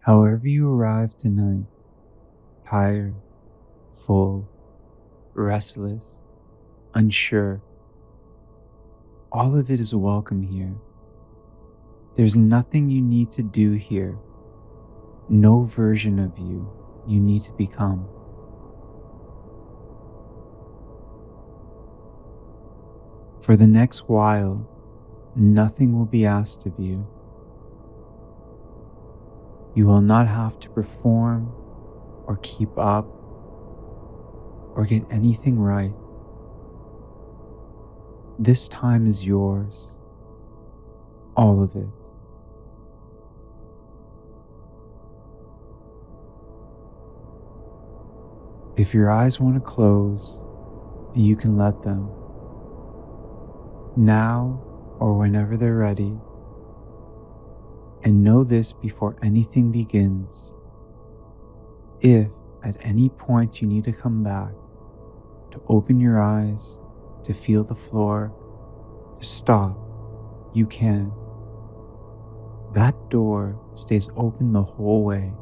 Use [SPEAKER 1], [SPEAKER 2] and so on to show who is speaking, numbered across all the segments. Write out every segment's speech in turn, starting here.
[SPEAKER 1] However you arrive tonight, tired, full, restless, unsure, all of it is welcome here. There's nothing you need to do here, no version of you need to become. For the next while, nothing will be asked of you. You will not have to perform or keep up or get anything right. This time is yours, all of it. If your eyes want to close, you can let them. Now or whenever they're ready. And know this before anything begins. If at any point you need to come back, to open your eyes, to feel the floor, to stop, you can. That door stays open the whole way.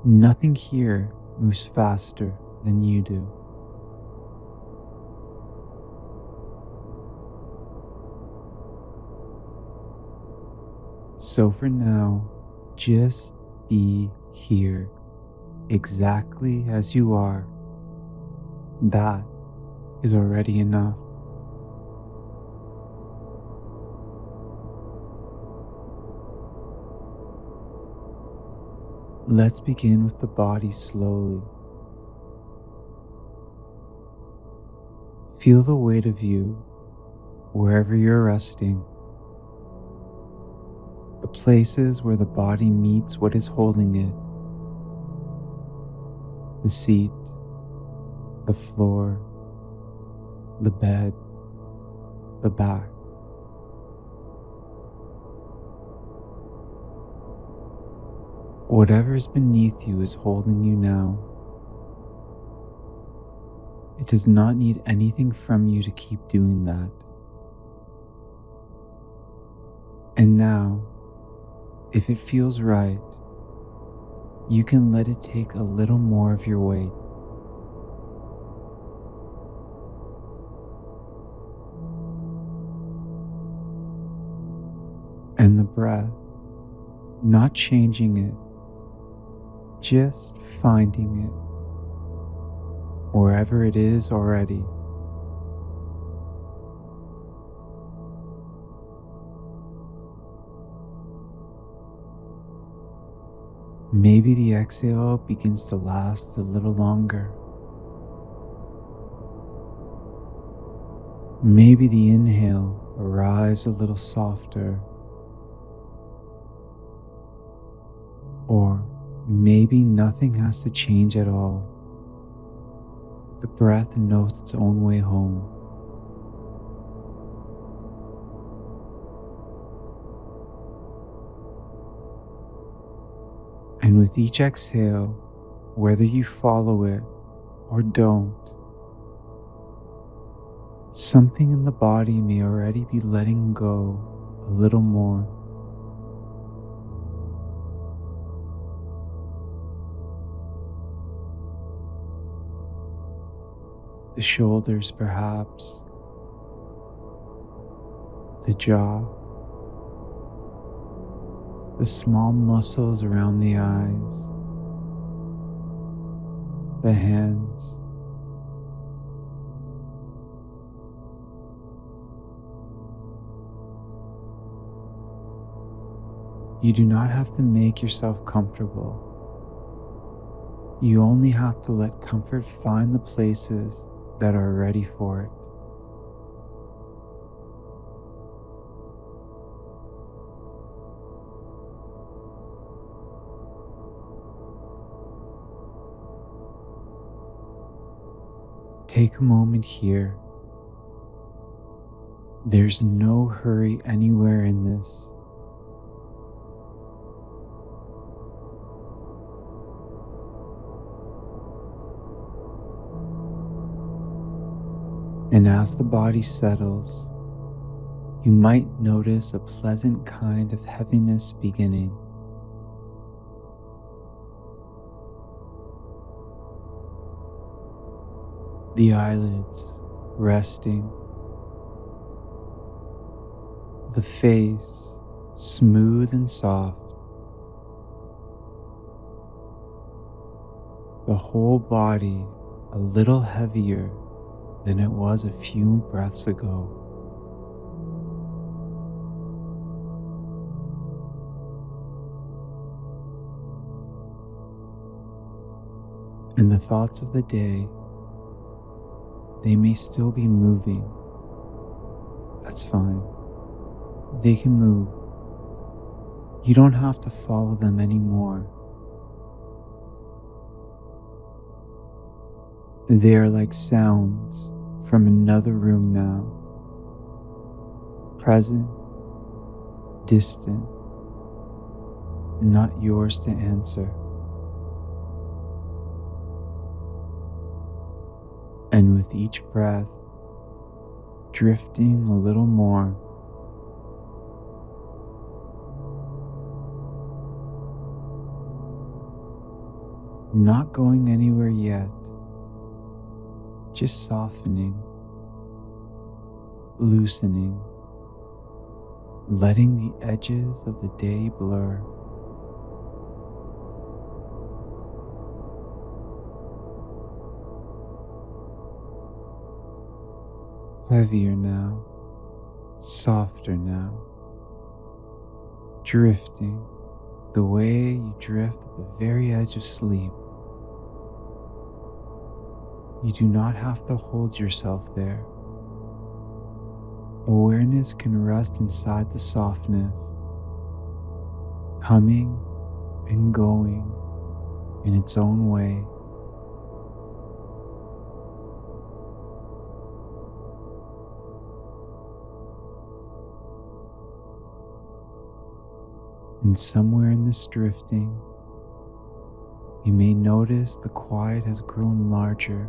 [SPEAKER 1] Nothing here moves faster than you do. So for now, just be here, exactly as you are. That is already enough. Let's begin with the body slowly. Feel the weight of you wherever you're resting. The places where the body meets what is holding it. The seat, the floor, the bed, the back. Whatever is beneath you is holding you now. It does not need anything from you to keep doing that. And now, if it feels right, you can let it take a little more of your weight. And the breath, not changing it, just finding it wherever it is already. Maybe the exhale begins to last a little longer. Maybe the inhale arrives a little softer. Or maybe nothing has to change at all. The breath knows its own way home. And with each exhale, whether you follow it or don't, something in the body may already be letting go a little more. The shoulders, perhaps, the jaw, the small muscles around the eyes, the hands, you do not have to make yourself comfortable. You only have to let comfort find the places that are ready for it. Take a moment here. There's no hurry anywhere in this. And as the body settles, you might notice a pleasant kind of heaviness beginning. the eyelids resting, the face smooth and soft, the whole body a little heavier than it was a few breaths ago. And the thoughts of the day, they may still be moving. That's fine. They can move. You don't have to follow them anymore. They are like sounds from another room now. Present, distant, not yours to answer. And with each breath, drifting a little more, not going anywhere yet, just softening, loosening, letting the edges of the day blur. Heavier now, softer now, drifting the way you drift at the very edge of sleep. You do not have to hold yourself there. Awareness can rest inside the softness, coming and going in its own way. And somewhere in this drifting, you may notice the quiet has grown larger,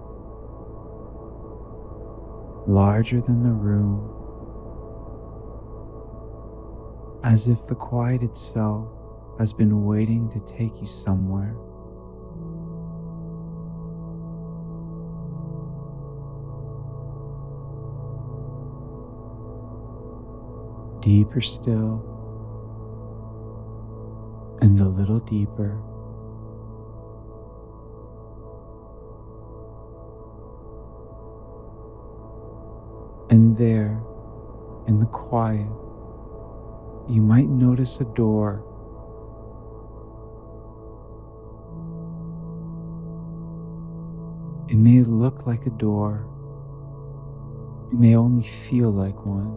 [SPEAKER 1] larger than the room, as if the quiet itself has been waiting to take you somewhere. Deeper still, and a little deeper. And there, in the quiet, you might notice a door. It may look like a door. It may only feel like one.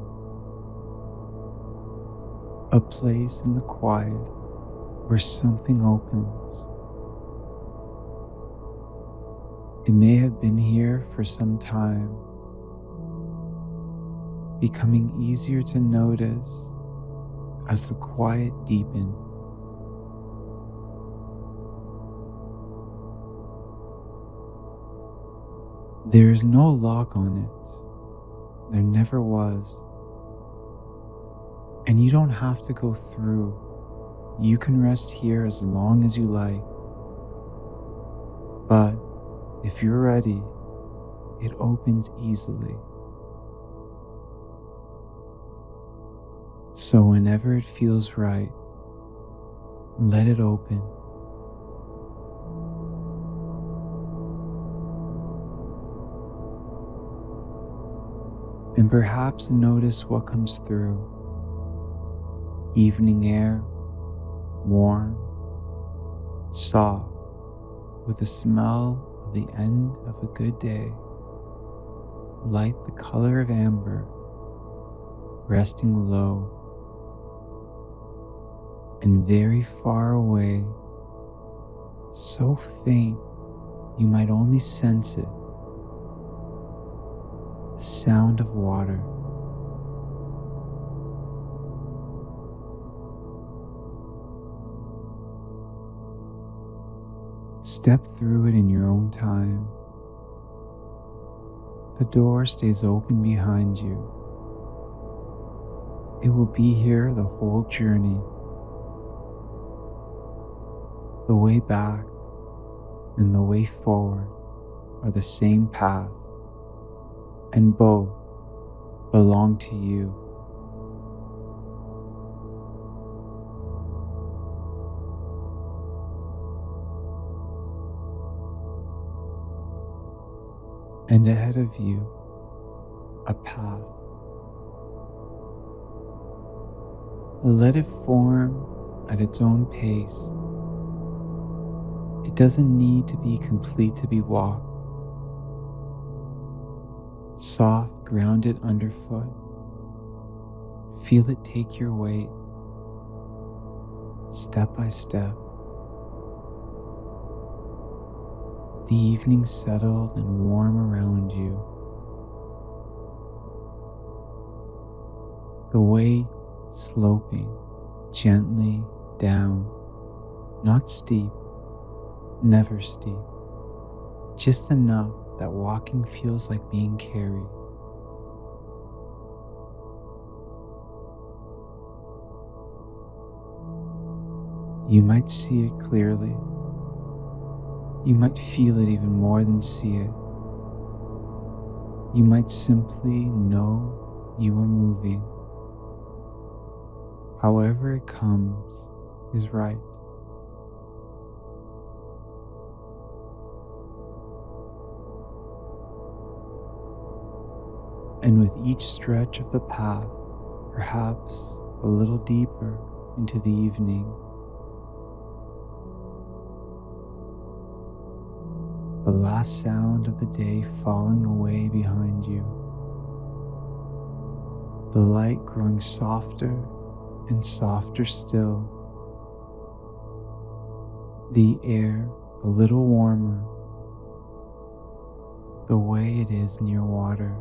[SPEAKER 1] A place in the quiet where something opens. It may have been here for some time, becoming easier to notice as the quiet deepened. There is no lock on it. There never was. And you don't have to go through. You can rest here as long as you like. But if you're ready, it opens easily. So whenever it feels right, let it open. And perhaps notice what comes through. Evening air, warm, soft, with the smell of the end of a good day, light the color of amber, resting low, and very far away, so faint you might only sense it, the sound of water. Step through it in your own time. The door stays open behind you. It will be here the whole journey. The way back and the way forward are the same path. and both belong to you. And ahead of you, a path. Let it form at its own pace. It doesn't need to be complete to be walked. Soft, grounded underfoot. Feel it take your weight, step by step. The evening settled and warm around you. The way sloping gently down, not steep, never steep, just enough that walking feels like being carried. You might see it clearly. You might feel it even more than see it. You might simply know you are moving. However it comes is right. And with each stretch of the path, perhaps a little deeper into the evening, the last sound of the day falling away behind you, the light growing softer and softer still, the air a little warmer, the way it is near water.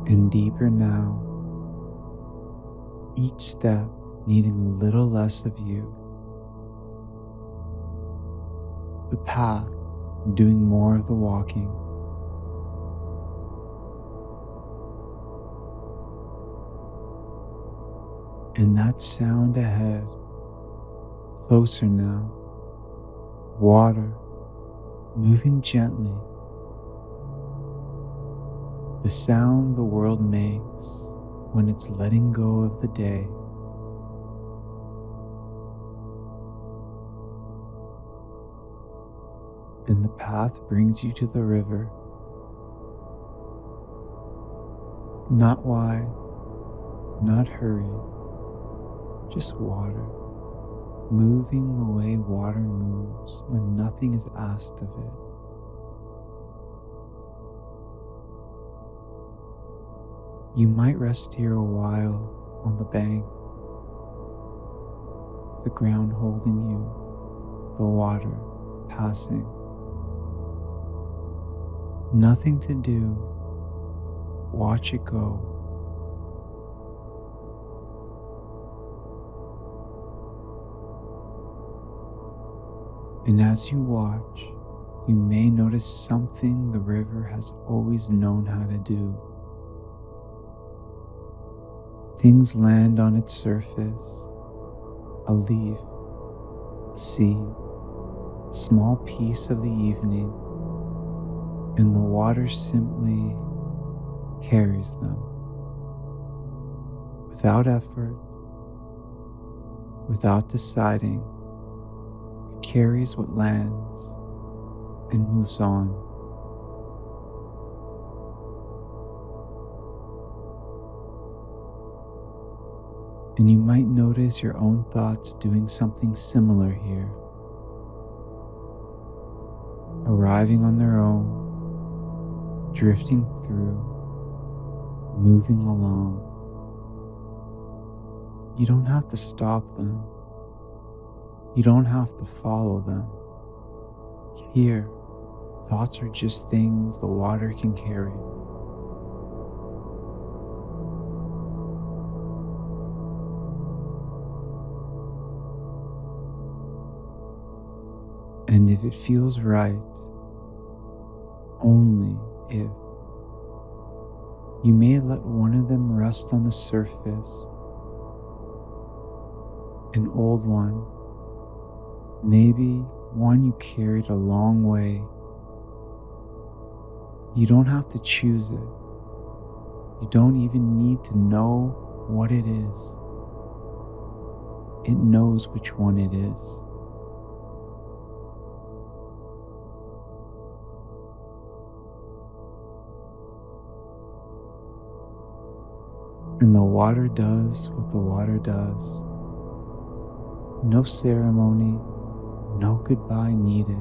[SPEAKER 1] And deeper now, each step needing a little less of you. The path doing more of the walking. And that sound ahead, closer now, water moving gently. The sound the world makes when it's letting go of the day. And the path brings you to the river. Not wide, not hurried, just water, moving the way water moves when nothing is asked of it. You might rest here a while on the bank, the ground holding you, the water passing. Nothing to do, watch it go. And as you watch, you may notice something the river has always known how to do. Things land on its surface, a leaf, a seed, a small piece of the evening, and the water simply carries them. Without effort, without deciding, it carries what lands and moves on. And you might notice your own thoughts doing something similar here, arriving on their own, drifting through, moving along. You don't have to stop them. You don't have to follow them. Here, thoughts are just things the water can carry. And if it feels right, only if, you may let one of them rest on the surface, an old one, Maybe one you carried a long way. You don't have to choose it. You don't even need to know what it is. It knows which one it is. And the water does what the water does. No ceremony, no goodbye needed.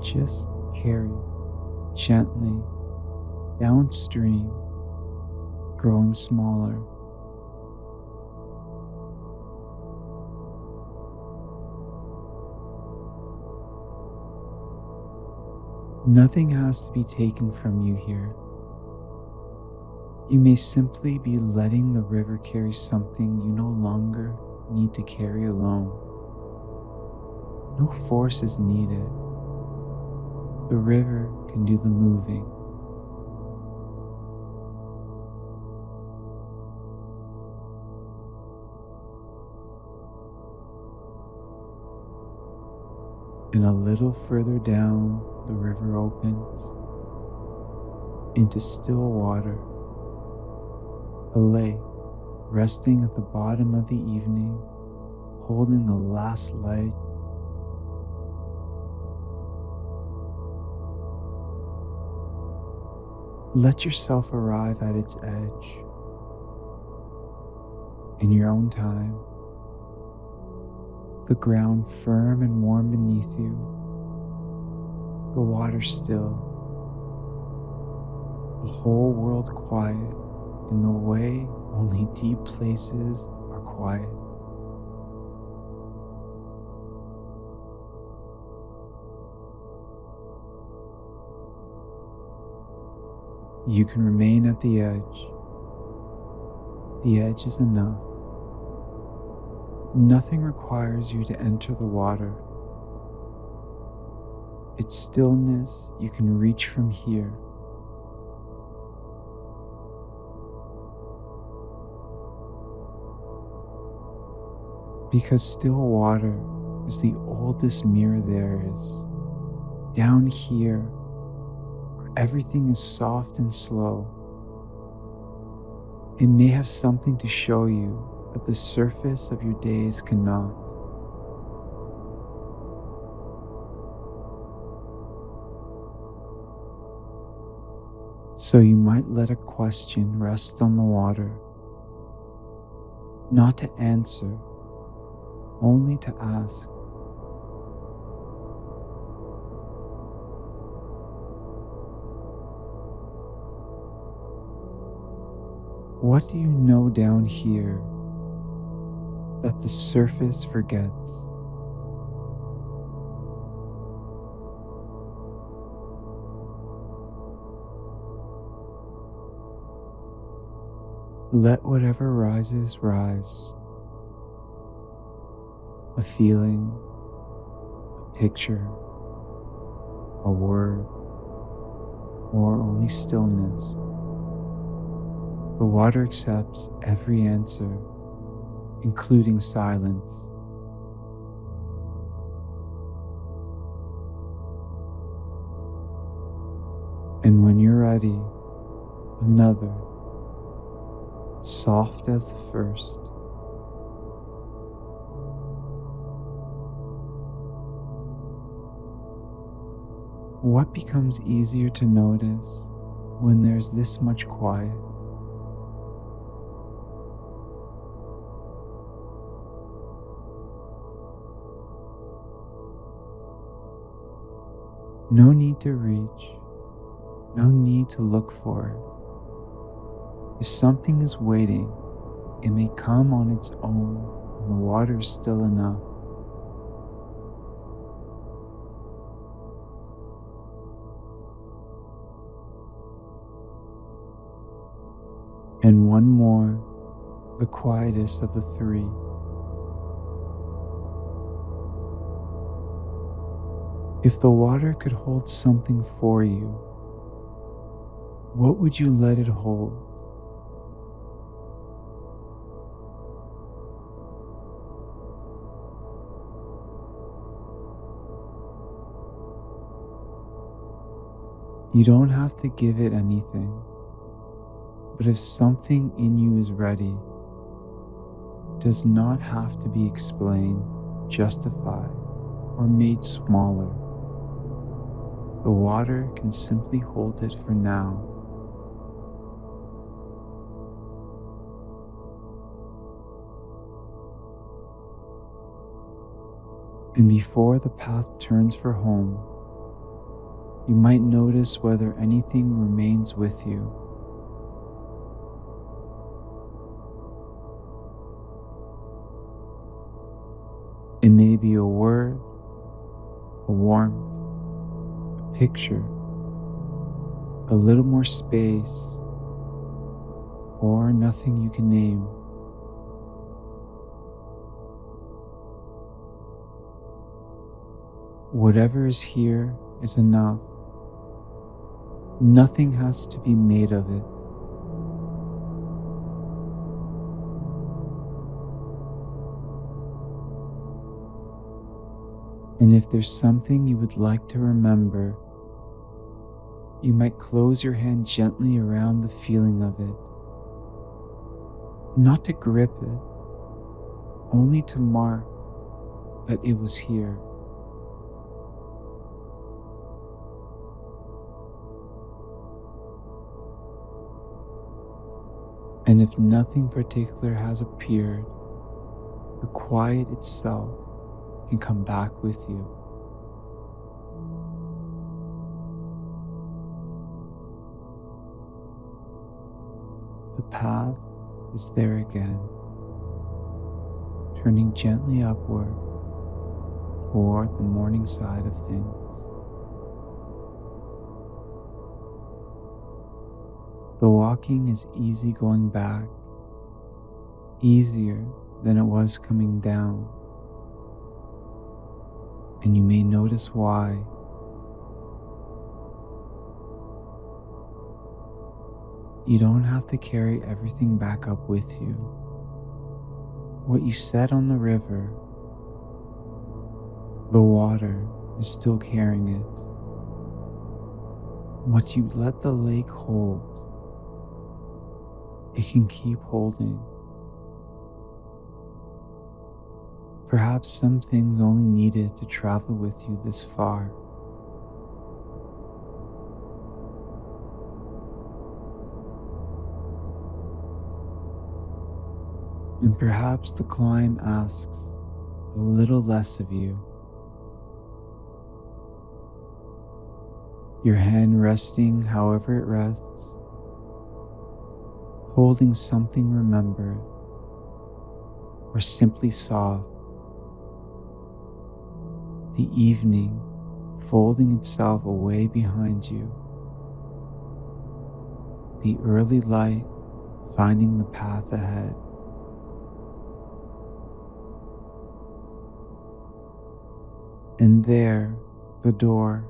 [SPEAKER 1] Just carry gently downstream, growing smaller. Nothing has to be taken from you here. You may simply be letting the river carry something you no longer need to carry alone. No force is needed. The river can do the moving. And a little further down, the river opens into still water, a lake resting at the bottom of the evening, holding the last light. Let yourself arrive at its edge in your own time. The ground firm and warm beneath you, the water still, the whole world quiet in the way only deep places are quiet. You can remain at the edge. The edge is enough. Nothing requires you to enter the water. Its stillness you can reach from here. Because still water is the oldest mirror there is. Down here, where everything is soft and slow, it may have something to show you that the surface of your days cannot. So you might let a question rest on the water, not to answer, only to ask. What do you know down here that the surface forgets? Let whatever rises rise. A feeling, a picture, a word, or only stillness. The water accepts every answer, including silence. And when you're ready, another, soft as the first. What becomes easier to notice when there's this much quiet? No need to reach, no need to look for it. If something is waiting, it may come on its own when the water is still enough. And one more, the quietest of the three. If the water could hold something for you, what would you let it hold? You don't have to give it anything, but if something in you is ready, it does not have to be explained, justified, or made smaller. The water can simply hold it for now. And before the path turns for home, you might notice whether anything remains with you. It may be a word, a warmth, a picture, a little more space, or nothing you can name. Whatever is here is enough. Nothing has to be made of it. And if there's something you would like to remember, you might close your hand gently around the feeling of it. Not to grip it, only to mark that it was here. And if nothing particular has appeared, the quiet itself can come back with you. The path is there again, turning gently upward toward the morning side of things. The walking is easy going back, easier than it was coming down. And you may notice why. You don't have to carry everything back up with you. What you set on the river, the water is still carrying it. What you let the lake hold, it can keep holding. Perhaps some things only needed to travel with you this far. And perhaps the climb asks a little less of you. Your hand resting however it rests, holding something remembered, or simply soft. The evening folding itself away behind you. The early light finding the path ahead. And there, the door,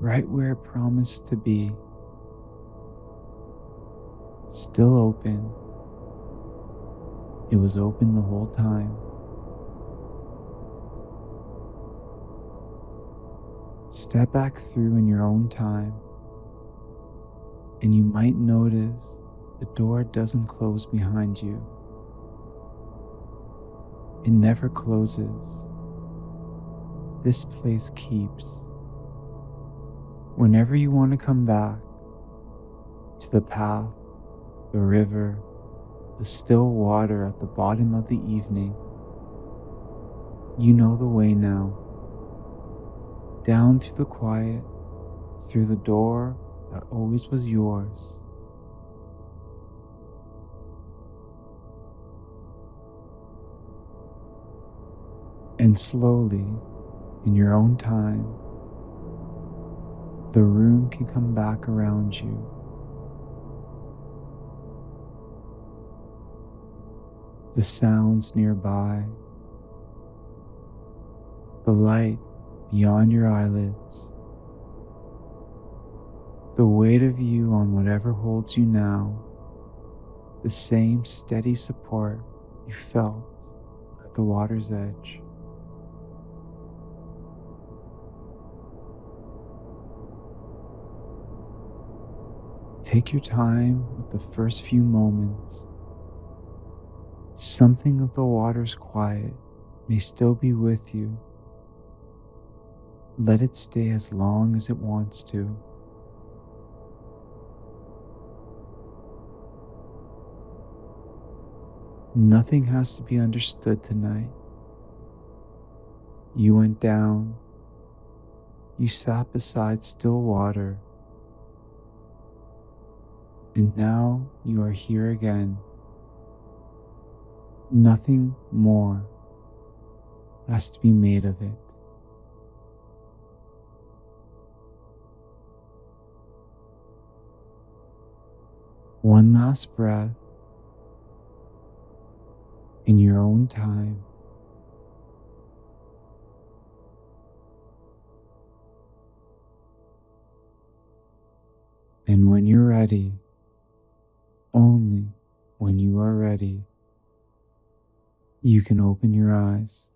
[SPEAKER 1] right where it promised to be, still open. It was open the whole time. Step back through in your own time, and you might notice the door doesn't close behind you. It never closes. This place keeps. Whenever you want to come back to the path, the river, the still water at the bottom of the evening, you know the way now. Down through the quiet, through the door that always was yours. And slowly, in your own time, the room can come back around you. The sounds nearby, the light beyond your eyelids, the weight of you on whatever holds you now, the same steady support you felt at the water's edge. Take your time with the first few moments. Something of the water's quiet may still be with you. Let it stay as long as it wants to. Nothing has to be understood tonight. You went down. You sat beside still water. And now you are here again. Nothing more has to be made of it. One last breath in your own time. And when you're ready, only when you are ready, you can open your eyes.